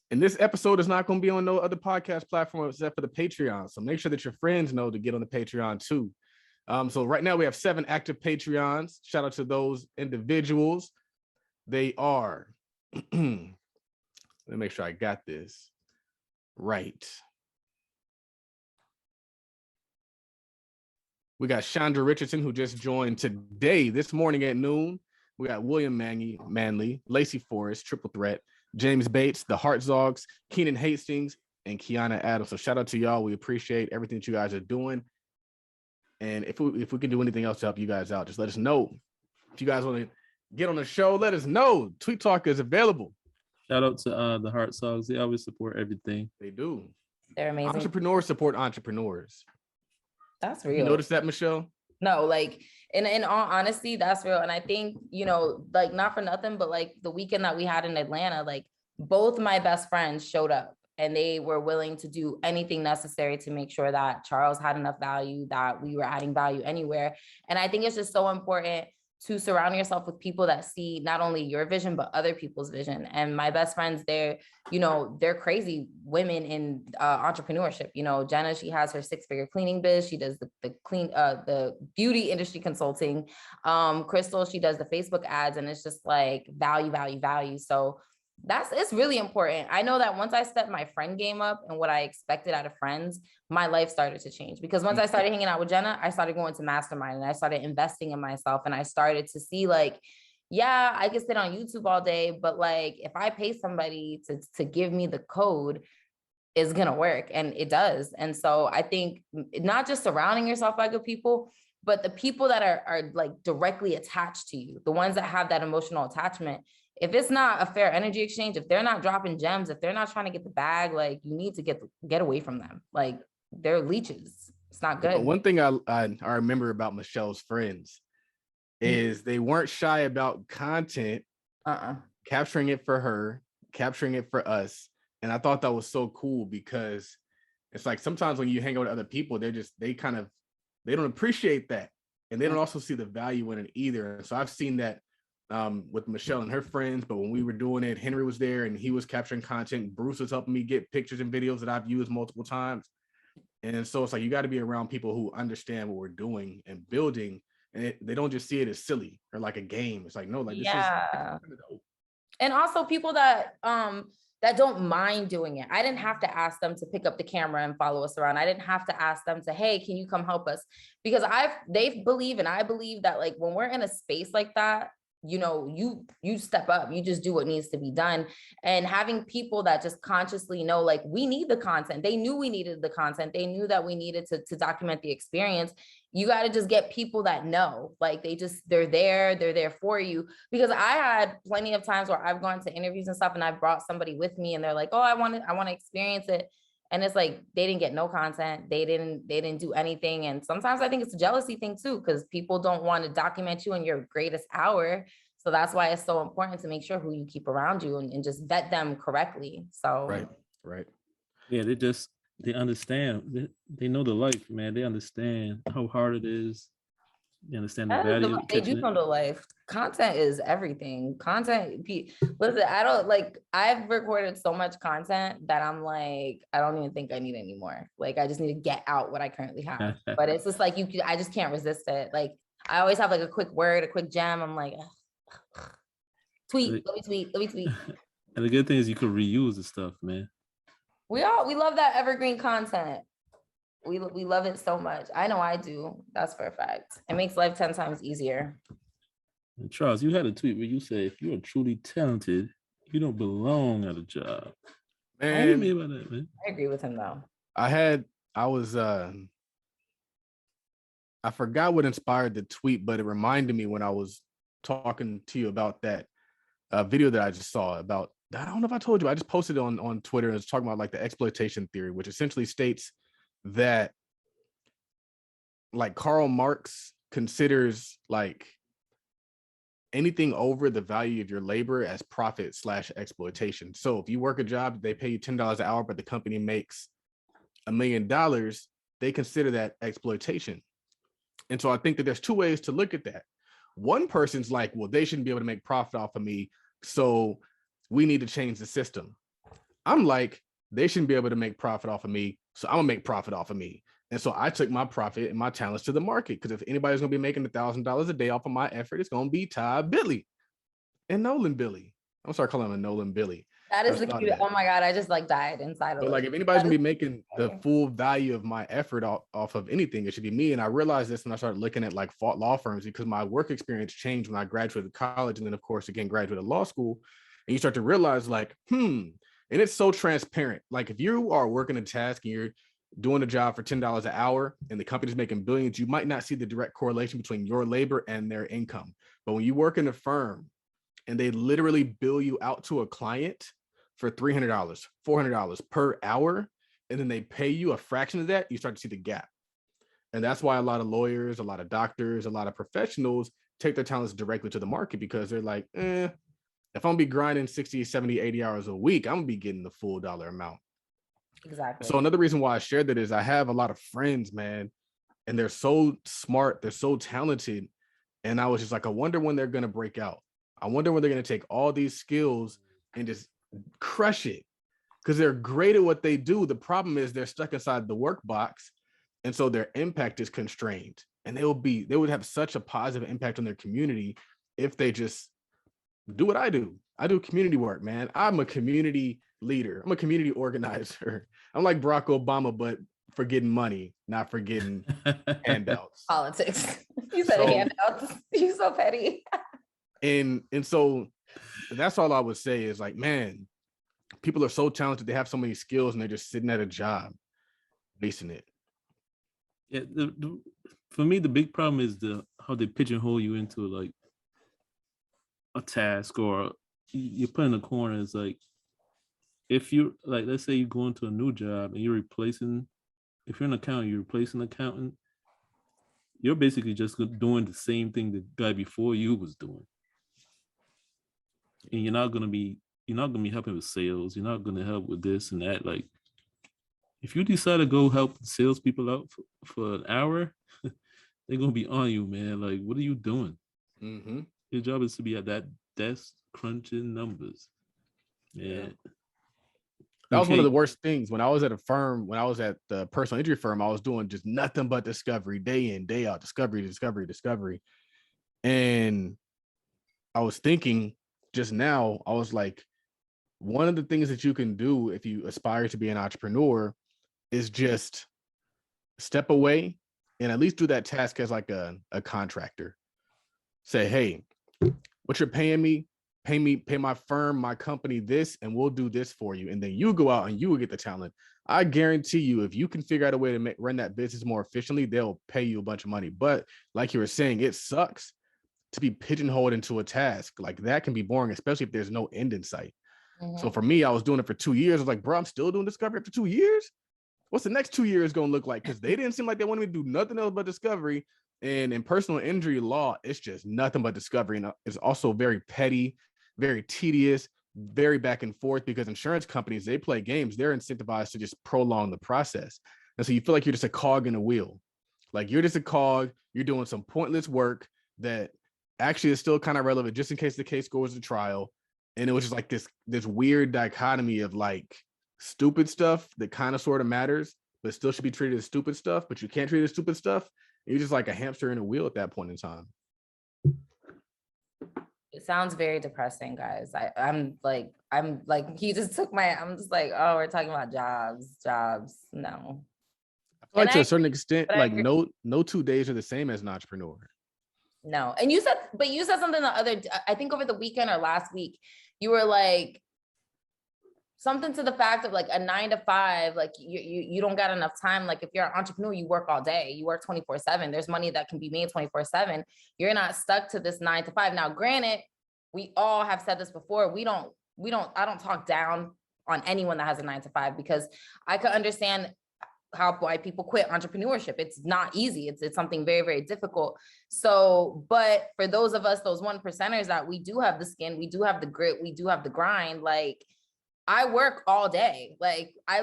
And this episode is not going to be on no other podcast platform except for the Patreon. So make sure that your friends know to get on the Patreon too. So right now we have 7 active Patreons. Shout out to those individuals. They are, let me make sure I got this right. We got Chandra Richardson, who just joined today, this morning at noon. We got William Manley, Lacey Forrest, Triple Threat, James Bates, the Hartzogs, Keenan Hastings, and Kiana Adams. So shout out to y'all. We appreciate everything that you guys are doing. And if we can do anything else to help you guys out, just let us know. If you guys want to get on the show, let us know. Tweet Talk is available. Shout out to the Hartzogs. They always support everything. They do. They're amazing. Entrepreneurs support entrepreneurs. That's real. You notice that, Michelle? No, like in all honesty, that's real. And I think, like not for nothing, but like the weekend that we had in Atlanta, like both my best friends showed up and they were willing to do anything necessary to make sure that Charles had enough value, that we were adding value anywhere. And I think it's just so important to surround yourself with people that see not only your vision, but other people's vision. And my best friends, they're crazy women in entrepreneurship. Jenna, she has her 6-figure cleaning biz. She does the beauty industry consulting. Crystal, she does the Facebook ads, and it's just like value, value, value. So it's really important. I know that once I stepped my friend game up and what I expected out of friends, my life started to change, because once I started hanging out with Jenna, I started going to mastermind and I started investing in myself, and I started to see like, yeah, I can sit on YouTube all day, but like if I pay somebody to give me the code, it's gonna work, and it does. And so I think not just surrounding yourself by good people, but the people that are like directly attached to you, the ones that have that emotional attachment. If it's not a fair energy exchange, if they're not dropping gems, if they're not trying to get the bag, like you need to get away from them. Like they're leeches. It's not good. One thing I remember about Michelle's friends is they weren't shy about content, capturing it for her, capturing it for us. And I thought that was so cool, because it's like sometimes when you hang out with other people, they don't appreciate that. And they don't also see the value in it either. So I've seen that with Michelle and her friends, but when we were doing it, Henry was there and he was capturing content. Bruce was helping me get pictures and videos that I've used multiple times. And so it's like, you got to be around people who understand what we're doing and building, and they don't just see it as silly or like a game. It's like, no, like, this is. And also people that don't mind doing it. I didn't have to ask them to pick up the camera and follow us around. I didn't have to ask them to, hey, can you come help us? Because they believe, and I believe that like when we're in a space like that, you step up, you just do what needs to be done. And having people that just consciously know, like, we need the content. They knew we needed the content. They knew that we needed to document the experience. You got to just get people that know, like, they're there for you. Because I had plenty of times where I've gone to interviews and stuff and I brought somebody with me and they're like, oh, I want to experience it. And it's like, they didn't get no content. They didn't do anything. And sometimes I think it's a jealousy thing too, because people don't want to document you in your greatest hour. So that's why it's so important to make sure who you keep around you and just vet them correctly. So Right. Yeah, they understand. They know the life, man. They understand how hard it is. They understand the value. They do know the life. Content is everything. Listen, I've recorded so much content that I'm like, I don't even think I need any more. Like, I just need to get out what I currently have. But it's just like, I just can't resist it. Like, I always have like a quick word, a quick gem. I'm like, tweet. Let me tweet. And the good thing is you can reuse the stuff, man. We love that evergreen content. We love it so much. I know I do. That's for a fact. It makes life 10 times easier. And Charles, you had a tweet where you say, if you are truly talented, you don't belong at a job. Man, what do you mean by that, man? I agree with him though. I forgot what inspired the tweet, but it reminded me when I was talking to you about that video that I just saw about, I don't know if I told you, I just posted it on Twitter, and it's talking about like the exploitation theory, which essentially states that like Karl Marx considers like anything over the value of your labor as profit / exploitation. So if you work a job, they pay you $10 an hour, but the company makes $1 million, they consider that exploitation. And so I think that there's 2 ways to look at that. One person's like, well, they shouldn't be able to make profit off of me, so we need to change the system. I'm like, they shouldn't be able to make profit off of me. So I'm gonna make profit off of me. And so I took my profit and my talents to the market. Because if anybody's gonna be making $1,000 a day off of my effort, it's gonna be Ty Billy and Nolan Billy. I'm sorry, calling him a Nolan Billy. That is the cute. Oh my God, I just like died inside of it. Like if anybody's gonna be making the full value of my effort off of anything, it should be me. And I realized this when I started looking at like law firms, because my work experience changed when I graduated college, and then of course again graduated law school. And you start to realize like, and it's so transparent. Like if you are working a task and you're doing a job for $10 an hour and the company's making billions, you might not see the direct correlation between your labor and their income. But when you work in a firm and they literally bill you out to a client for $300, $400 per hour, and then they pay you a fraction of that, you start to see the gap. And that's why a lot of lawyers, a lot of doctors, a lot of professionals take their talents directly to the market, because they're like, if I'm gonna be grinding 60, 70, 80 hours a week, I'm gonna be getting the full dollar amount. Exactly. So another reason why I shared that is I have a lot of friends, man, and they're so smart, they're so talented. And I was just like, I wonder when they're gonna break out. I wonder when they're gonna take all these skills and just crush it, because they're great at what they do. The problem is they're stuck inside the work box, and so their impact is constrained. And they would have such a positive impact on their community if they just do what I do. I do community work, man. I'm a community leader. I'm a community organizer. I'm like Barack Obama, but for getting money, not for getting handouts. Politics. You said handouts. You're so petty. And so that's all I would say is like, man, people are so talented. They have so many skills and they're just sitting at a job, basing it. Yeah, for me, the big problem is how they pigeonhole you into like a task, or you're put in a corner. It's like, if you're like, let's say you go into a new job and if you're an accountant, you're replacing an accountant, you're basically just doing the same thing the guy before you was doing. And you're not gonna be helping with sales. You're not gonna help with this and that. Like, if you decide to go help salespeople out for an hour, they're gonna be on you, man. Like, what are you doing? Mm-hmm. Your job is to be at that desk crunching numbers. Yeah. That was one of the worst things. When I was at a firm, when I was at the personal injury firm, I was doing just nothing but discovery, day in, day out, discovery. And I was thinking just now, I was like, one of the things that you can do if you aspire to be an entrepreneur is just step away and at least do that task as like a contractor. Say, hey, what you're paying me, pay my firm, my company this, and we'll do this for you. And then you go out and you will get the talent. I guarantee you, if you can figure out a way to run that business more efficiently, they'll pay you a bunch of money. But like you were saying, it sucks to be pigeonholed into a task. Like that can be boring, especially if there's no end in sight. Mm-hmm. So for me, I was doing it for 2 years. I was like, bro, I'm still doing discovery after 2 years. What's the next 2 years going to look like? Because they didn't seem like they wanted me to do nothing else but discovery. And in personal injury law, it's just nothing but discovery. And it's also very petty, very tedious, very back and forth, because insurance companies, they play games. They're incentivized to just prolong the process. And so you feel like you're just a cog in a wheel. Like you're just a cog. You're doing some pointless work that actually is still kind of relevant just in case the case goes to trial. And it was just like this weird dichotomy of like stupid stuff that kind of sort of matters, but still should be treated as stupid stuff, but you can't treat it as stupid stuff. You're just like a hamster in a wheel at that point in time. It sounds very depressing, guys. I'm like, he just took I'm just like, oh, we're talking about jobs. No. I feel like to a certain extent, like no 2 days are the same as an entrepreneur. No. And you said something I think over the weekend or last week, you were like, something to the fact of like a 9 to 5, like you don't got enough time. Like if you're an entrepreneur, you work all day, you work 24/7. There's money that can be made 24/7. You're not stuck to this 9 to 5. Now, granted, we all have said this before. I don't talk down on anyone that has a 9 to 5, because I could understand why people quit entrepreneurship. It's not easy. It's something very, very difficult. So, but for those of us, those 1%ers that we do have the skin, we do have the grit, we do have the grind, like, I work all day. Like I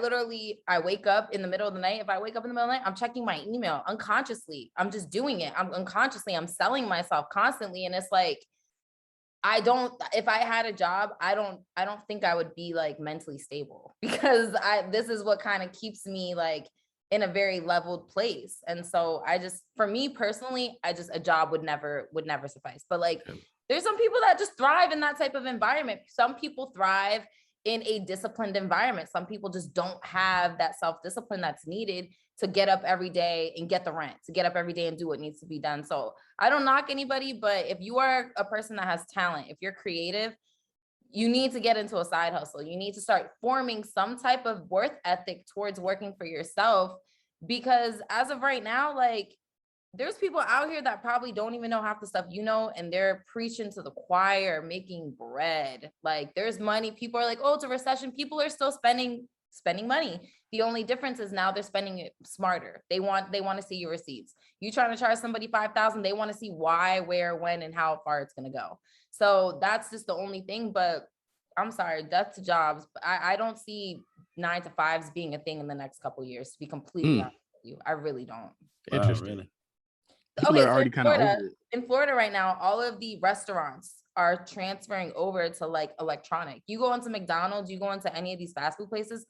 wake up in the middle of the night. If I wake up in the middle of the night, I'm checking my email unconsciously. I'm just doing it. I'm selling myself constantly. And it's like, if I had a job, I don't think I would be like mentally stable because this is what kind of keeps me like in a very leveled place. And so for me personally, a job would never suffice. But like, there's some people that just thrive in that type of environment. Some people thrive in a disciplined environment. Some people just don't have that self-discipline that's needed to get up every day and get the rent, to get up every day and do what needs to be done. So I don't knock anybody, but if you are a person that has talent, if you're creative, you need to get into a side hustle. You need to start forming some type of worth ethic towards working for yourself, because as of right now, like, there's people out here that probably don't even know half the stuff you know, and they're preaching to the choir, making bread. Like, there's money. People are like, oh, it's a recession. People are still spending money. The only difference is now they're spending it smarter. They want to see your receipts. You trying to charge somebody $5,000, they want to see why, where, when, and how far it's going to go. So that's just the only thing. But I'm sorry, death to jobs. I don't see 9 to 5s being a thing in the next couple of years, to be completely honest with you. I really don't. Interesting. Wow, really? People are already kind of over it. In Florida right now, all of the restaurants are transferring over to like electronic. You go into McDonald's, you go into any of these fast food places,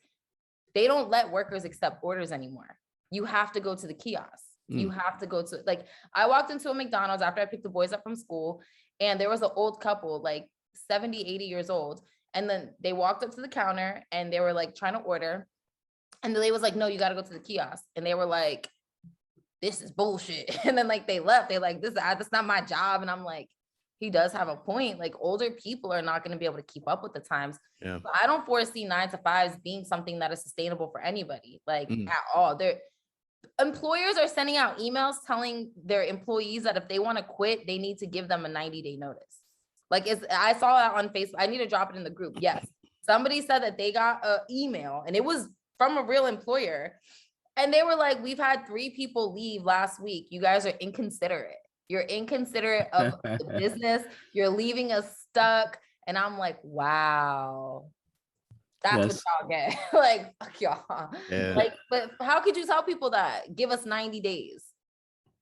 they don't let workers accept orders anymore. You have to go to the kiosk. You have to go to, like, I walked into a McDonald's after I picked the boys up from school, and there was an old couple, like 70, 80 years old. And then they walked up to the counter and they were like trying to order. And the lady was like, no, you got to go to the kiosk. And they were like, this is bullshit. And then like they left. They like, that's not my job. And I'm like, he does have a point. Like, older people are not going to be able to keep up with the times. Yeah. So I don't foresee 9 to 5s being something that is sustainable for anybody, like at all. Employers are sending out emails telling their employees that if they want to quit, they need to give them a 90-day notice. Like, I saw that on Facebook. I need to drop it in the group. Yes. Somebody said that they got an email and it was from a real employer. And they were like, we've had 3 people leave last week. You guys are inconsiderate. You're inconsiderate of the business. You're leaving us stuck. And I'm like, wow, that's what y'all get. Like, fuck y'all. Yeah. Like, but how could you tell people that? Give us 90 days.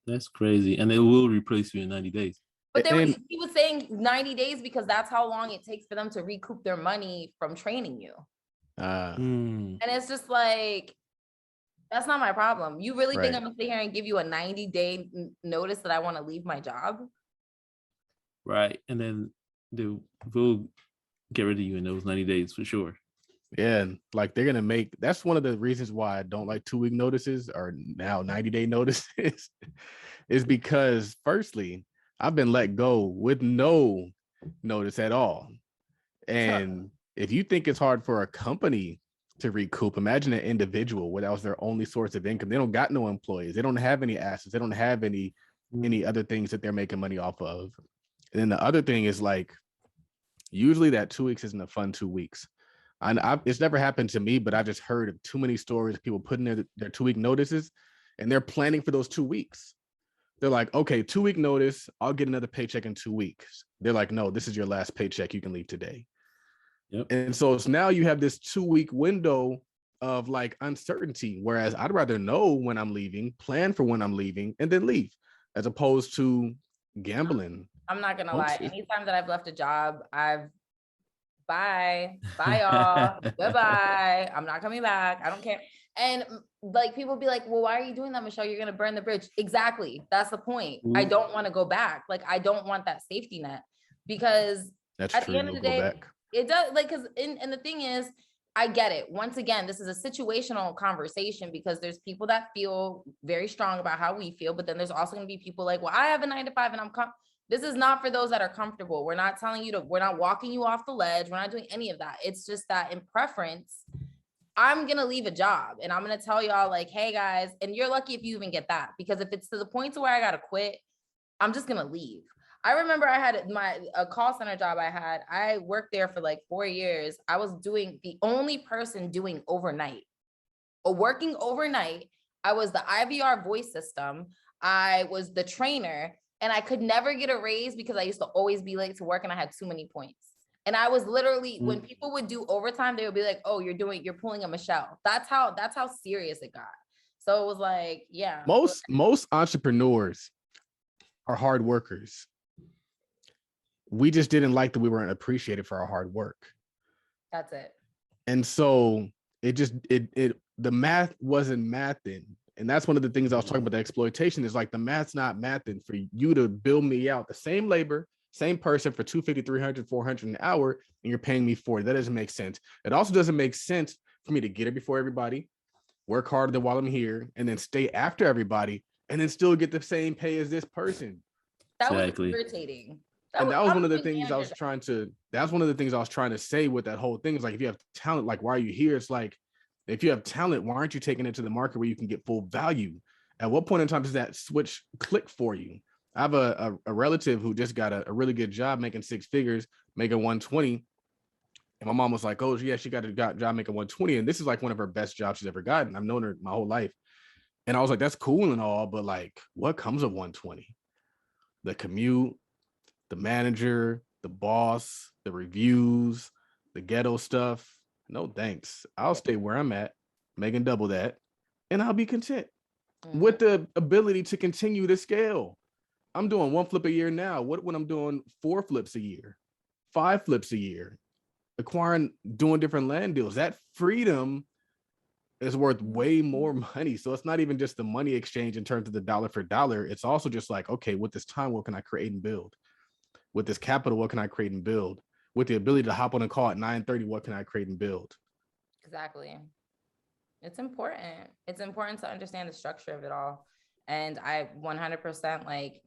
That's crazy. And they will replace you in 90 days. But he was saying 90 days because that's how long it takes for them to recoup their money from training you. And it's just like, that's not my problem. You really think I'm gonna sit here and give you a 90-day notice that I want to leave my job? Right. And then they will get rid of you in those 90 days for sure. Yeah. Like, they're going to that's one of the reasons why I don't like 2-week notices, or now 90-day notices, is because firstly, I've been let go with no notice at all. And if you think it's hard for a company to recoup, imagine an individual where that was their only source of income. They don't got no employees. They don't have any assets. They don't have any other things that they're making money off of. And then the other thing is, like, usually that 2 weeks isn't a fun 2 weeks. It's never happened to me, but I just heard of too many stories of people putting their 2-week notices, and they're planning for those 2 weeks. They're like, okay, 2-week notice, I'll get another paycheck in 2 weeks. They're like, no, this is your last paycheck. You can leave today. Yep. And so it's now you have this 2-week window of like uncertainty, whereas I'd rather know when I'm leaving, plan for when I'm leaving, and then leave, as opposed to gambling. I'm not gonna lie. Anytime that I've left a job, bye y'all, goodbye. I'm not coming back. I don't care. And like, people be like, well, why are you doing that, Michelle? You're gonna burn the bridge. Exactly. That's the point. I don't want to go back. Like, I don't want that safety net, because that's at true. the end of the day, it does, like, because and the thing is, I get it. Once again, this is a situational conversation, because there's people that feel very strong about how we feel, but then there's also going to be people like, well, I have a 9 to 5 and this is not for those that are comfortable. We're not telling you we're not walking you off the ledge. We're not doing any of that. It's just that in preference, I'm going to leave a job and I'm going to tell y'all like, hey guys, and you're lucky if you even get that, because if it's to the point to where I got to quit, I'm just going to leave. I remember I had a call center job I worked there for like 4 years. I was the only person doing overnight, or working overnight. I was the IVR voice system. I was the trainer, and I could never get a raise because I used to always be late to work and I had too many points. And I was literally, when people would do overtime, they would be like, oh, you're pulling a Michelle. That's how serious it got. So it was like, yeah. Most entrepreneurs are hard workers. we just didn't like that we weren't appreciated for our hard work. That's it. And so the math wasn't mathing. And that's one of the things I was talking about. The exploitation is like the math's not mathing for you to bill me out the same labor, same person for 250, 300, 400 an hour, and you're paying me 40. That doesn't make sense. It also doesn't make sense for me to get it before everybody, work harder than while I'm here, and then stay after everybody, and then still get the same pay as this person. That was irritating. That was one of the things I was trying to. That's one of the things I was trying to say with that whole thing. Is like, if you have talent, like, why are you here? It's like, if you have talent, why aren't you taking it to the market where you can get full value? At what point in time does that switch click for you? I have a relative who just got a really good job making 6 figures, making 120. And my mom was like, oh, yeah, she got a job making 120. And this is like one of her best jobs she's ever gotten. I've known her my whole life. And I was like, that's cool and all, but like, what comes of 120? The commute, the manager, the boss, the reviews, the ghetto stuff. No thanks. I'll stay where I'm at, making double that, and I'll be content with the ability to continue to scale. I'm doing 1 flip a year now. What when I'm doing 4 flips a year, 5 flips a year, doing different land deals? That freedom is worth way more money. So it's not even just the money exchange in terms of the dollar for dollar. It's also just like, okay, with this time, what can I create and build? With this capital, what can I create and build? With the ability to hop on a call at 9:30, what can I create and build? Exactly. It's important. It's important to understand the structure of it all. And I 100% like,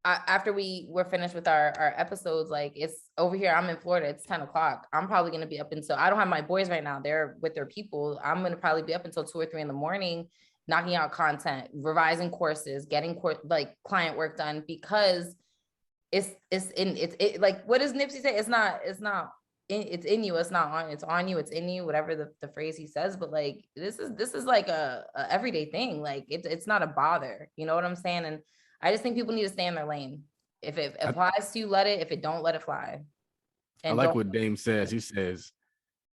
after we're finished with our episodes, like it's over here, I'm in Florida, it's 10 o'clock. I'm probably going to be up until, I don't have my boys right now. They're with their people. I'm going to probably be up until 2 or 3 in the morning, knocking out content, revising courses, getting client work done, because it's like, what does Nipsey say? It's in you. It's not on, it's on you. It's in you, whatever the phrase he says. But like, this is like a everyday thing. Like it's not a bother. You know what I'm saying? And I just think people need to stay in their lane. If it applies to you, let it. If it don't, let it fly. And I like what Dame says. He says,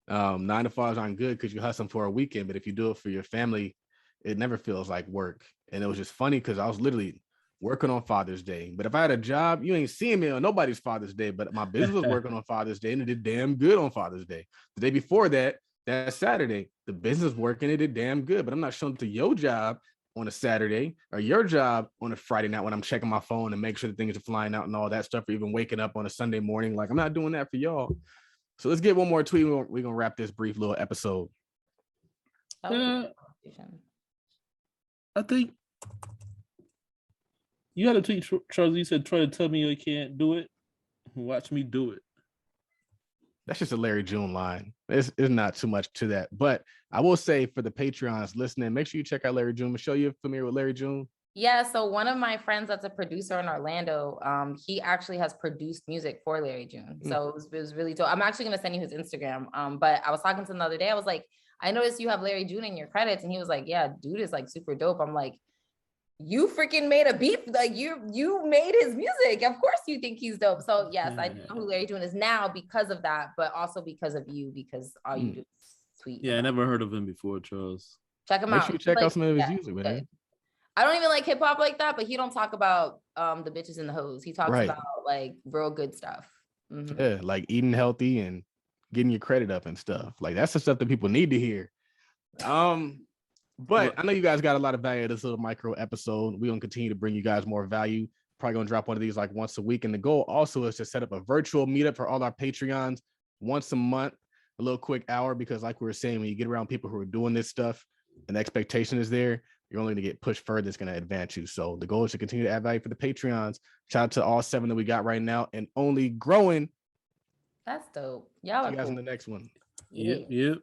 9 to 5s aren't good because you're hustling for a weekend, but if you do it for your family, it never feels like work. And it was just funny because I was literally working on Father's Day. But if I had a job, you ain't seeing me on nobody's Father's Day, but my business was working on Father's Day and it did damn good on Father's Day. The day before that Saturday, the business working, it did damn good, but I'm not showing up to your job on a Saturday or your job on a Friday night when I'm checking my phone and make sure the things are flying out and all that stuff, or even waking up on a Sunday morning. Like, I'm not doing that for y'all. So let's get one more tweet. We're going to wrap this brief little episode. I think you had a tweet, Charles. You said, try to tell me you can't do it. Watch me do it. That's just a Larry June line. It's not too much to that. But I will say, for the Patreons listening, make sure you check out Larry June. Michelle, you familiar with Larry June? Yeah, so one of my friends that's a producer in Orlando, he actually has produced music for Larry June. So it was really dope. I'm actually going to send you his Instagram. But I was talking to him the other day. I was like, I noticed you have Larry June in your credits. And he was like, yeah, dude is like super dope. I'm like, you freaking made a beat, like you made his music. Of course you think he's dope. So yes, I know who Larry June is now because of that, but also because of you, because all you do is tweet. Yeah, I never heard of him before, Charles. Check him out. Make sure you check out some of his music, man. I don't even like hip hop like that, but he don't talk about the bitches and the hoes. He talks about like real good stuff. Mm-hmm. Yeah, like eating healthy and getting your credit up and stuff. Like, that's the stuff that people need to hear. But I know you guys got a lot of value at this little micro episode. We're going to continue to bring you guys more value. Probably going to drop one of these like once a week. And the goal also is to set up a virtual meetup for all our Patreons once a month, a little quick hour, because like we were saying, when you get around people who are doing this stuff and the expectation is there, you're only going to get pushed further. It's going to advance you. So the goal is to continue to add value for the Patreons. Shout out to all 7 that we got right now and only growing. That's dope. Y'all See you guys in the next one. Yep.